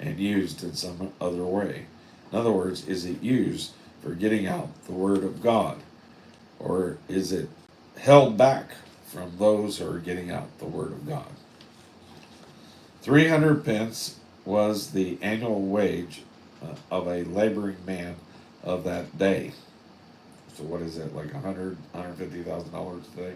and used in some other way? In other words, is it used for getting out the Word of God? Or is it held back from those who are getting out the Word of God? 300 pence was the annual wage of a laboring man of that day. So what is it, like $150,000 today?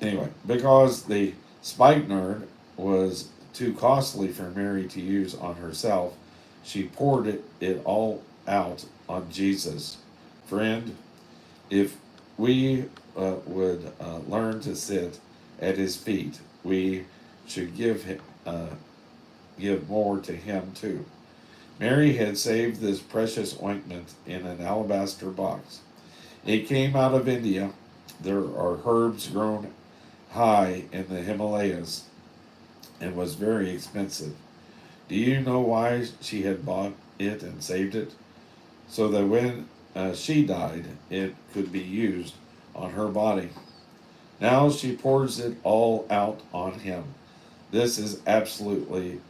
Anyway, because the spikenard was too costly for Mary to use on herself, she poured it all out on Jesus. Friend, if we would learn to sit at his feet, we should give more to him too. Mary had saved this precious ointment in an alabaster box. It came out of India. There are herbs grown high in the Himalayas and was very expensive. Do you know why she had bought it and saved it? So that when she died, it could be used on her body. Now she pours it all out on him. This is absolute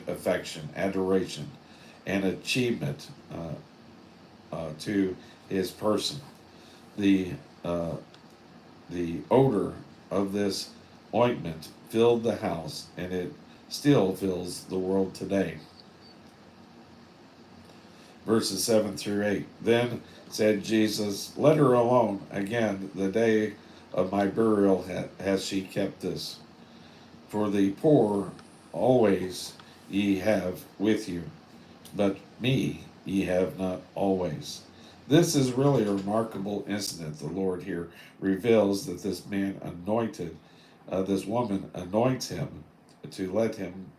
affection, adoration, and achievement to his person. The uh, the odor of this ointment filled the house, and it still fills the world today. Verses 7 through 8. Then said Jesus, "Let her alone. Again, the day of my burial has she kept this. For the poor always ye have with you, but me ye have not always." This is really a remarkable incident. The Lord here reveals that this woman anoints him to let him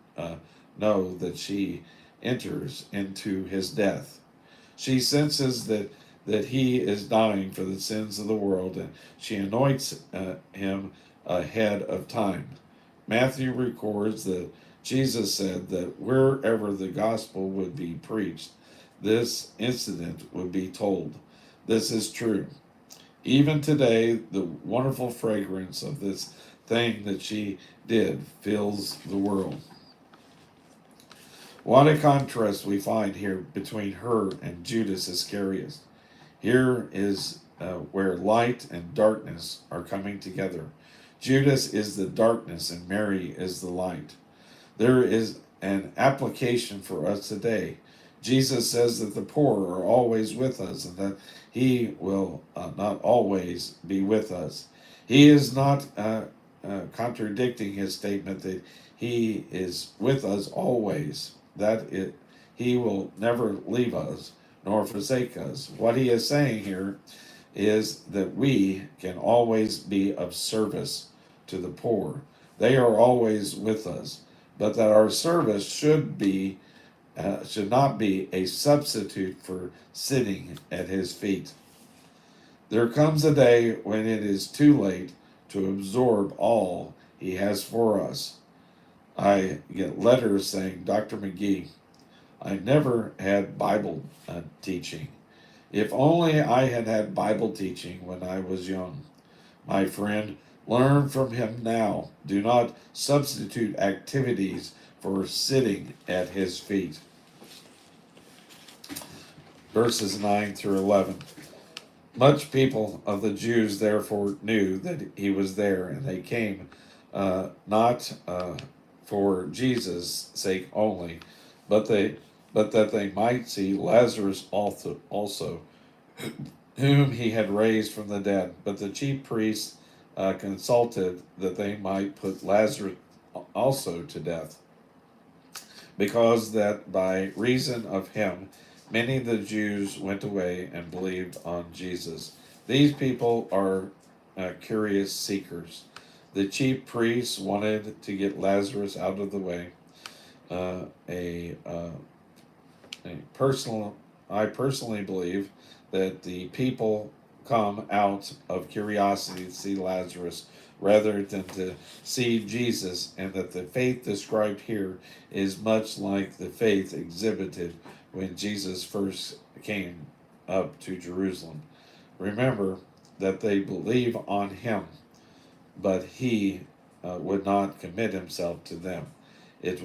know that she enters into his death. She senses that he is dying for the sins of the world, and she anoints him ahead of time. Matthew records that Jesus said that wherever the gospel would be preached, this incident would be told. This is true. Even today, the wonderful fragrance of this thing that she did fills the world. What a contrast we find here between her and Judas Iscariot. Here is where light and darkness are coming together. Judas is the darkness and Mary is the light. There is an application for us today. Jesus says that the poor are always with us and that he will not always be with us. He is not contradicting his statement that he is with us always, he will never leave us nor forsake us. What he is saying here is that we can always be of service to the poor. They are always with us, but that our service should not be a substitute for sitting at his feet. There comes a day when it is too late to absorb all he has for us. I get letters saying, "Dr. McGee, I never had Bible teaching. If only I had had Bible teaching when I was young." My friend, learn from him now. Do not substitute activities for sitting at his feet. Verses 9 through 11. Much people of the Jews therefore knew that he was there, and they came not for Jesus' sake only, but that they might see Lazarus also, whom he had raised from the dead. But the chief priests consulted that they might put Lazarus also to death, because that by reason of him many of the Jews went away and believed on Jesus. These people are curious seekers. The chief priests wanted to get Lazarus out of the way. Uh, a, uh, I personally believe that the people come out of curiosity to see Lazarus rather than to see Jesus, and that the faith described here is much like the faith exhibited when Jesus first came up to Jerusalem. Remember that they believe on him, but he would not commit himself to them. It